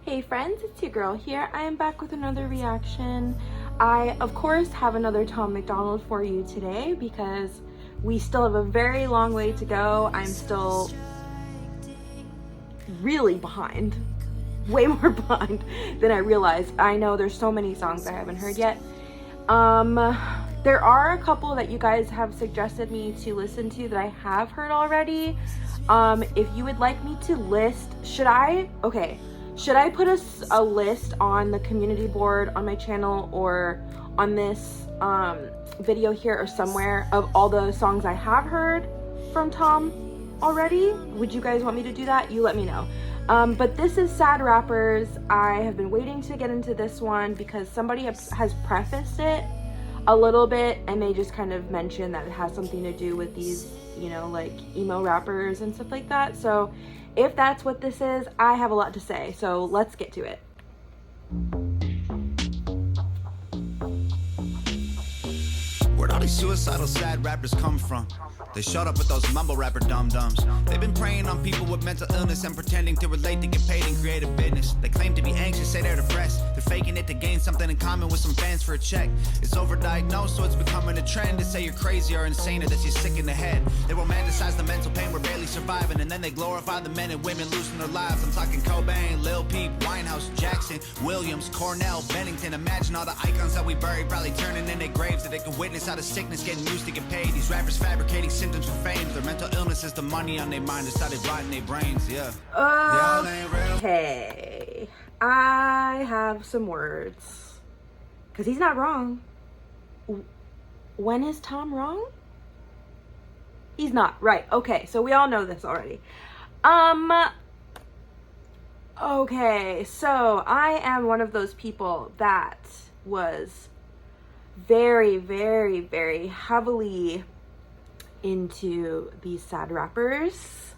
Hey friends, it's your girl here. I am back with another reaction. I, of course, have another Tom MacDonald for you today because we still have a very long way to go. I'm still really behind. Way more behind than I realized. I know there's so many songs I haven't heard yet. There are a couple that you guys have suggested me to listen to that I have heard already. If you would like me to list, should I put a list on the community board on my channel or on this video here or somewhere of all the songs I have heard from Tom already? Would you guys want me to do that? You let me know. But this is Sad Rappers. I have been waiting to get into this one because somebody has prefaced it a little bit and they just kind of mentioned that it has something to do with these, you know, like emo rappers and stuff like that. So if that's what this is, I have a lot to say, so let's get to it. Where'd all these suicidal sad rappers come from? They showed up with those mumble rapper dum-dums. They've been preying on people with mental illness and pretending to relate to get paid in creative business. They claim to be anxious, say they're depressed. They're faking it to gain something in common with some fans for a check. It's overdiagnosed, so it's becoming a trend to say you're crazy or insane or that you're sick in the head. They romanticize the mental pain we're barely surviving, and then they glorify the men and women losing their lives. I'm talking Cobain, Lil Peep, Winehouse, Jackson, Williams, Cornell, Bennington. Imagine all the icons that we buried probably turning in their graves so they can witness how the sickness getting used to get paid. These rappers fabricating symptoms for fame. Their mental illness is the money on their mind. They started rotting their brains, yeah. Okay. I have some words. Because he's not wrong. When is Tom wrong? He's not. Right. Okay. So we all know this already. Okay. So I am one of those people that was very, very, very heavily into these sad rappers.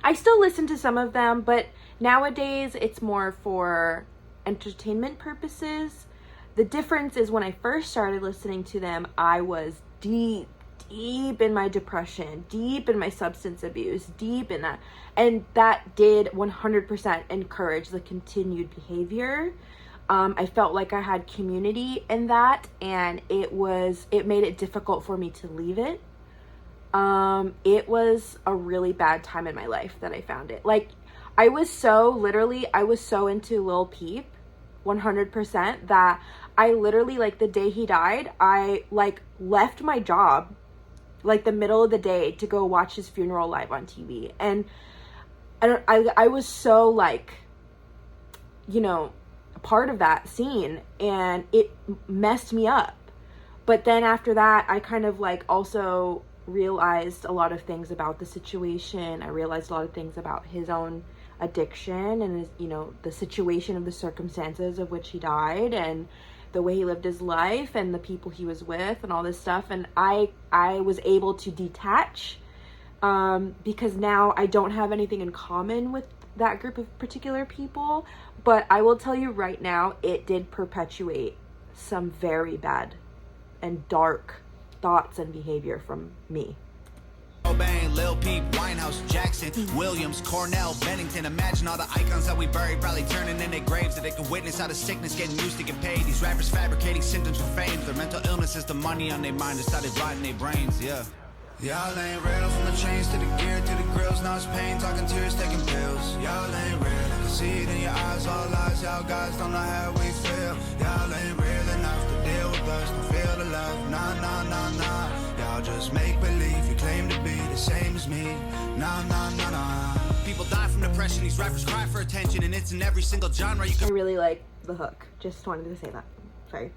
I still listen to some of them, but nowadays it's more for entertainment purposes. The difference is when I first started listening to them, I was deep in my depression, deep in my substance abuse, deep in that. And that did 100% encourage the continued behavior. I felt like I had community in that, and it made it difficult for me to leave it. It was a really bad time in my life that I found it. Like, I was so into Lil Peep 100% that I literally, like, the day he died, I like left my job like the middle of the day to go watch his funeral live on TV. And I was so, like, you know, a part of that scene, and it messed me up. But then after that, I kind of like also realized a lot of things about the situation. I realized a lot of things about his own addiction and his, you know, the situation of the circumstances of which he died and the way he lived his life and the people he was with and all this stuff. And I was able to detach because now I don't have anything in common with that group of particular people. But I will tell you right now, it did perpetuate some very bad and dark thoughts and behavior from me. Cobain, Lil Peep, Winehouse, Jackson, Williams, Cornell, Bennington. Imagine all the icons that we buried probably turning in their graves so they can witness how the sickness getting used to get paid. These rappers fabricating symptoms for fame. Their mental illness is the money on their mind. They started rotting their brains, yeah. Y'all ain't real. From the chains to the gear to the grills. Now it's pain, talking tears, taking pills. Y'all ain't real. I can see it in your eyes, all lies. Y'all guys don't know how we feel. Y'all ain't real enough to deal with us. Don't feel the love. Nah, nah, nah, nah. Y'all just make believe. You claim to be the same as me. Nah, nah, nah, nah. People die from depression. These rappers cry for attention, and it's in every single genre you can. I really like the hook. Just wanted to say that. Sorry.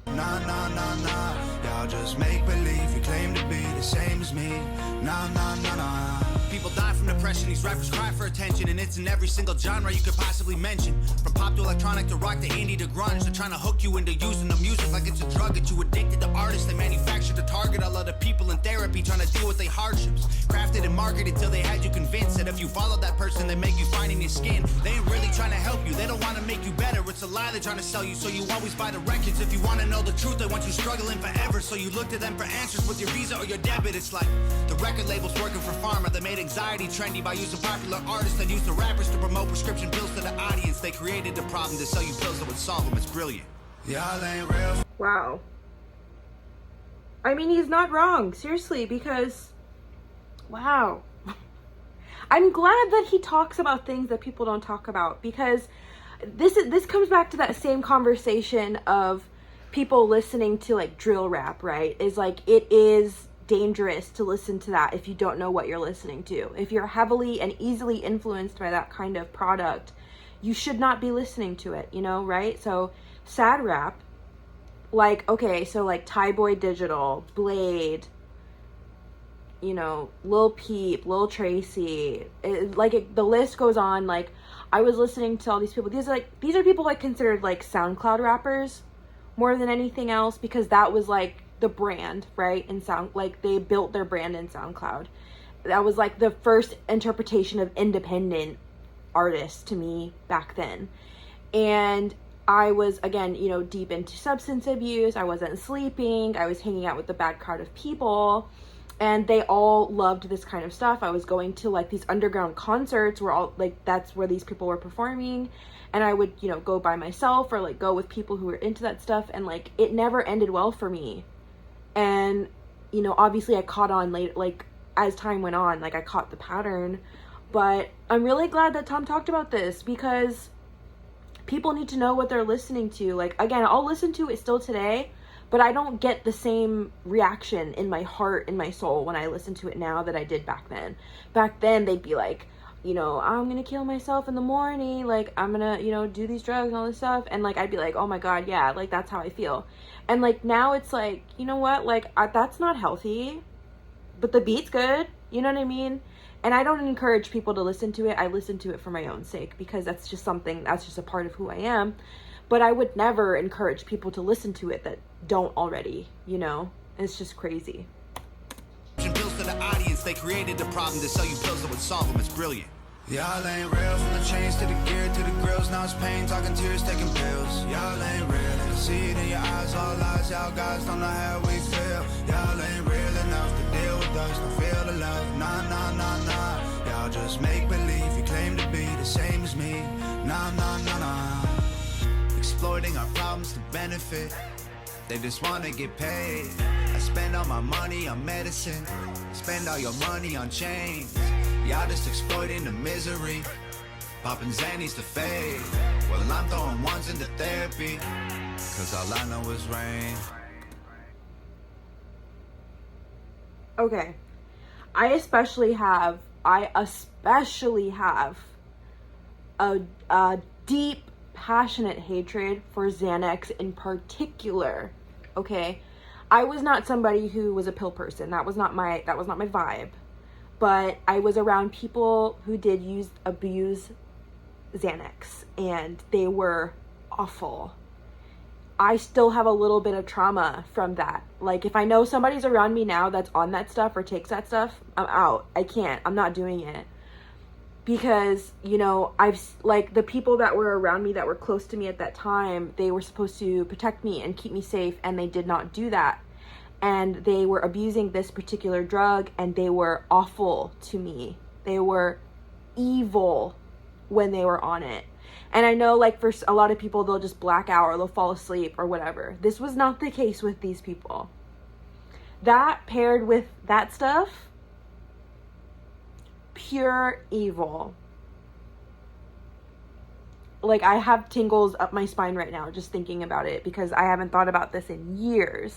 Nah, nah, nah, nah. Y'all just make believe. You claim to be the same as me. Nah, nah, nah, nah. People die from depression. These rappers cry for attention, and it's in every single genre you could possibly mention. From pop to electronic to rock to indie to grunge. They're trying to hook you into using the music like it's a drug. Get you addicted to artists they manufacture to target all other people in therapy trying to deal with their hardships. Crafted and marketed till they had you convinced that if you follow that person, they make you fine in your skin. They ain't really trying to help you. They don't want to make you better. It's a lie they're trying to sell you. So you always buy the records. If you want to know the truth, they want you struggling forever. So you look to them for answers with your Visa or your debit. It's like the record labels working for pharma. They made anxiety trendy by using popular artists that use the rappers to promote prescription pills to the audience. They created the problem to sell you pills that would solve them. It's brilliant. Y'all ain't real. Wow. I mean, he's not wrong, seriously, because, wow. I'm glad that he talks about things that people don't talk about, because this comes back to that same conversation of people listening to, like, drill rap, right? Is like, it is dangerous to listen to that if you don't know what you're listening to. If you're heavily and easily influenced by that kind of product, you should not be listening to it, you know, right? So, sad rap, like, okay, so like Thai Boy Digital, Blade, you know, Lil Peep, Lil Tracy, the list goes on. Like, I was listening to all these people. These are people I considered like SoundCloud rappers more than anything else, because that was like the brand, right? And like they built their brand in SoundCloud. That was like the first interpretation of independent artists to me back then. And I was, again, you know, deep into substance abuse. I wasn't sleeping. I was hanging out with a bad crowd of people, and they all loved this kind of stuff. I was going to like these underground concerts where all like that's where these people were performing, and I would, you know, go by myself or like go with people who were into that stuff, and like it never ended well for me. And, you know, obviously I caught on late, like as time went on, like I caught the pattern. But I'm really glad that Tom talked about this, because people need to know what they're listening to. Like, again, I'll listen to it still today, but I don't get the same reaction in my heart, in my soul, when I listen to it now that I did back then. Back then, they'd be like, you know, I'm gonna kill myself in the morning, like, I'm gonna, you know, do these drugs and all this stuff, and, like, I'd be like, oh my god, yeah, like, that's how I feel. And, like, now it's like, you know what, like, that's not healthy, but the beat's good, you know what I mean? And I don't encourage people to listen to it. I listen to it for my own sake, because that's just a part of who I am. But I would never encourage people to listen to it that don't already, you know? It's just crazy. Pills to the audience, they created the problem to sell you pills that would solve them. It's brilliant. Y'all ain't real, from the chains to the gear to the grills. Now it's pain, talking tears, taking pills. Y'all ain't real, and I see it in your eyes, all lies. Y'all guys don't know how we feel. Y'all ain't real enough to deal with us, don't feel the love. Nah, nah, nah, nah. Y'all just make believe, you claim to be the same as me. Nah, nah, nah, nah. Exploiting our problems to benefit. They just wanna get paid. I spend all my money on medicine. Spend all your money on chains. Y'all just exploiting the misery. Popping Xannies to fade. Well, I'm throwing ones into therapy, cause all I know is rain. Okay. I especially have a deep, passionate hatred for Xanax in particular. Okay? I was not somebody who was a pill person. That was not my vibe. But I was around people who did abuse Xanax, and they were awful. I still have a little bit of trauma from that. Like, if I know somebody's around me now that's on that stuff or takes that stuff, I'm out. I'm not doing it. Because, you know, the people that were around me that were close to me at that time, they were supposed to protect me and keep me safe, and they did not do that. And they were abusing this particular drug, and they were awful to me. They were evil when they were on it. And I know, like, for a lot of people, they'll just black out or they'll fall asleep or whatever. This was not the case with these people. That paired with that stuff, pure evil. Like, I have tingles up my spine right now just thinking about it, because I haven't thought about this in years.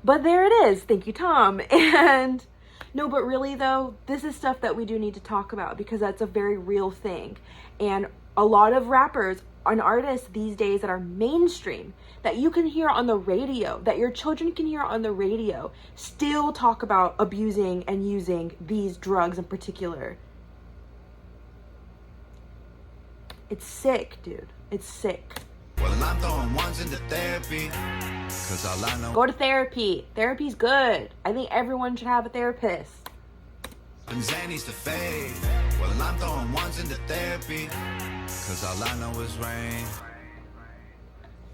But there it is. Thank you, Tom. And no, but really though, this is stuff that we do need to talk about, because that's a very real thing. And a lot of rappers and artists these days that are mainstream, that you can hear on the radio, that your children can hear on the radio, still talk about abusing and using these drugs in particular. It's sick, dude. It's sick. Well, I'm throwing ones into therapy, cause all I know. Go to therapy. Therapy's good. I think everyone should have a therapist. And Xannies to fade. Well, I'm throwing ones into therapy, cause all I know is rain.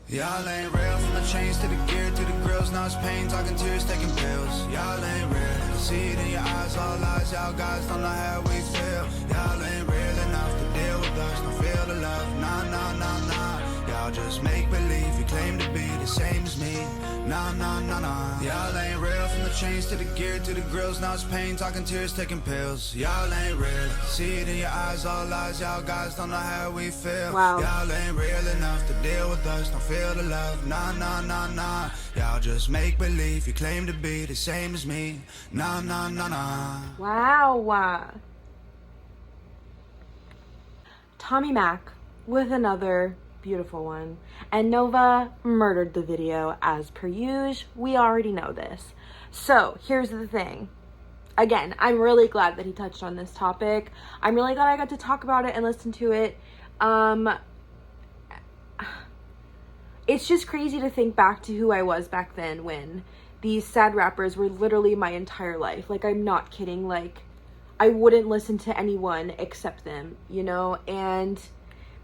Y'all ain't real, from the chains to the gear to the grills. Now it's pain, talking tears, taking pills. Y'all ain't real, I see it in your eyes, all lies. Y'all guys don't know how we feel. Y'all ain't real enough to deal with us, don't feel the love. Nah, nah, nah, nah. Y'all just make believe, you claim to be the same as me. Nah, nah, nah, nah. Y'all ain't real, from the chains to the gear to the grills. Now it's pain, talking tears, taking pills. Y'all ain't real, see it in your eyes, all lies. Y'all guys don't know how we feel. Wow. Y'all ain't real enough to deal with us, don't feel the love. Nah, nah, nah, nah. Y'all just make believe, you claim to be the same as me. Nah, nah, nah, nah. Wow. Tommy Mac with another beautiful one. And Nova murdered the video as per usual. We already know this. So here's the thing. Again, I'm really glad that he touched on this topic. I'm really glad I got to talk about it and listen to it. It's just crazy to think back to who I was back then when these sad rappers were literally my entire life. Like, I'm not kidding. Like, I wouldn't listen to anyone except them, you know? And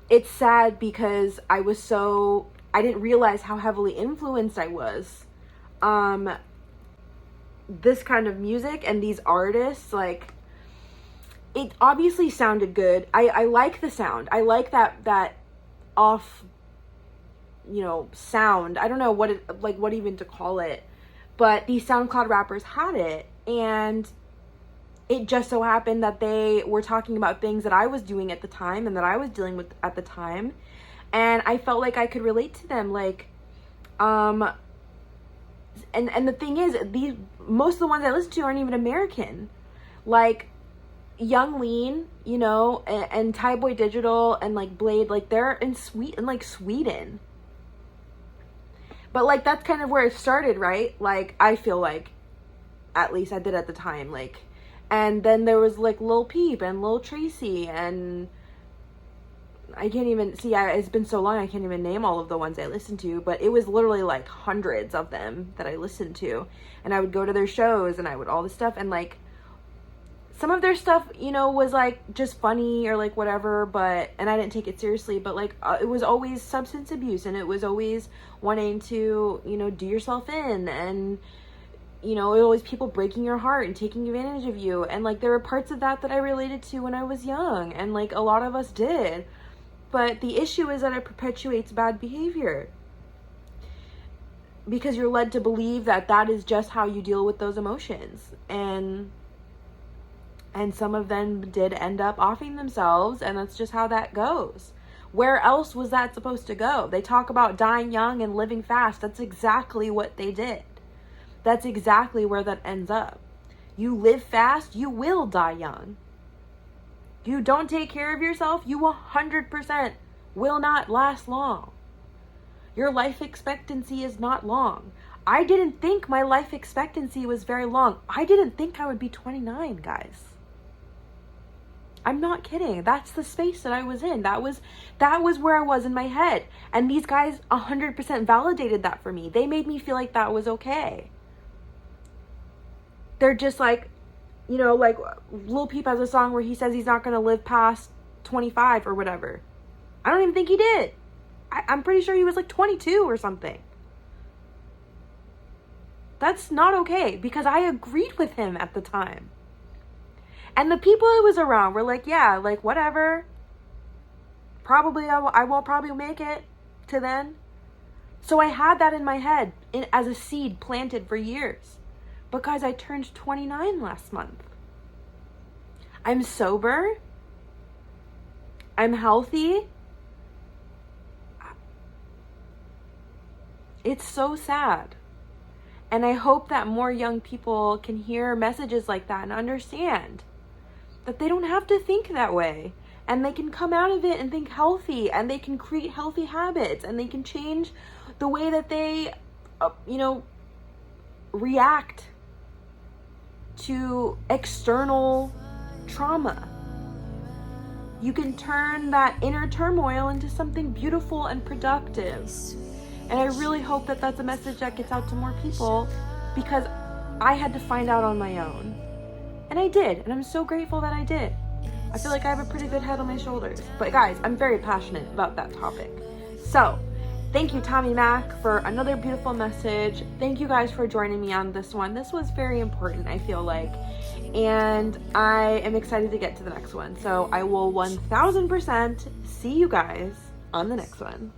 it's sad because I didn't realize how heavily influenced I was. This kind of music and these artists, like, it obviously sounded good. I like the sound. I like that off, you know, sound. I don't know what even to call it, but these SoundCloud rappers had it, and it just so happened that they were talking about things that I was doing at the time and that I was dealing with at the time, and I felt like I could relate to them. Like, and the thing is, most of the ones I listen to aren't even American. Like, Young Lean, you know, and Thai Boy Digital and like Blade, like they're in Sweden. But like that's kind of where it started, right? Like, I feel like, at least I did at the time, like, and then there was like Lil Peep and Lil Tracy, and I can't even see, it's been so long I can't even name all of the ones I listened to, but it was literally like hundreds of them that I listened to, and I would go to their shows and I would all this stuff, and like some of their stuff, you know, was like just funny or like whatever, and I didn't take it seriously, but like it was always substance abuse, and it was always wanting to, you know, do yourself in, and, you know, it was always people breaking your heart and taking advantage of you, and like there were parts of that I related to when I was young, and like a lot of us did, but the issue is that it perpetuates bad behavior, because you're led to believe that is just how you deal with those emotions, and some of them did end up offing themselves, and that's just how that goes. Where else was that supposed to go? They talk about dying young and living fast. That's exactly what they did. That's exactly where that ends up. You live fast, you will die young. You don't take care of yourself, you 100% will not last long. Your life expectancy is not long. I didn't think my life expectancy was very long. I didn't think I would be 29, guys. I'm not kidding. That's the space that I was in. That was where I was in my head. And these guys 100% validated that for me. They made me feel like that was okay. They're just like, you know, like Lil Peep has a song where he says he's not going to live past 25 or whatever. I don't even think he did. I'm pretty sure he was like 22 or something. That's not okay, because I agreed with him at the time. And the people I was around were like, yeah, like whatever. Probably I won't probably make it to then. So I had that in my head as a seed planted for years. But guys, I turned 29 last month. I'm sober. I'm healthy. It's so sad. And I hope that more young people can hear messages like that and understand that they don't have to think that way, and they can come out of it and think healthy, and they can create healthy habits, and they can change the way that they, you know, react to external trauma. You can turn that inner turmoil into something beautiful and productive. And I really hope that that's a message that gets out to more people, because I had to find out on my own. And I did, and I'm so grateful that I did. I feel like I have a pretty good head on my shoulders. But guys, I'm very passionate about that topic. So, thank you, Tommy Mac, for another beautiful message. Thank you guys for joining me on this one. This was very important, I feel like. And I am excited to get to the next one. So I will 1000% see you guys on the next one.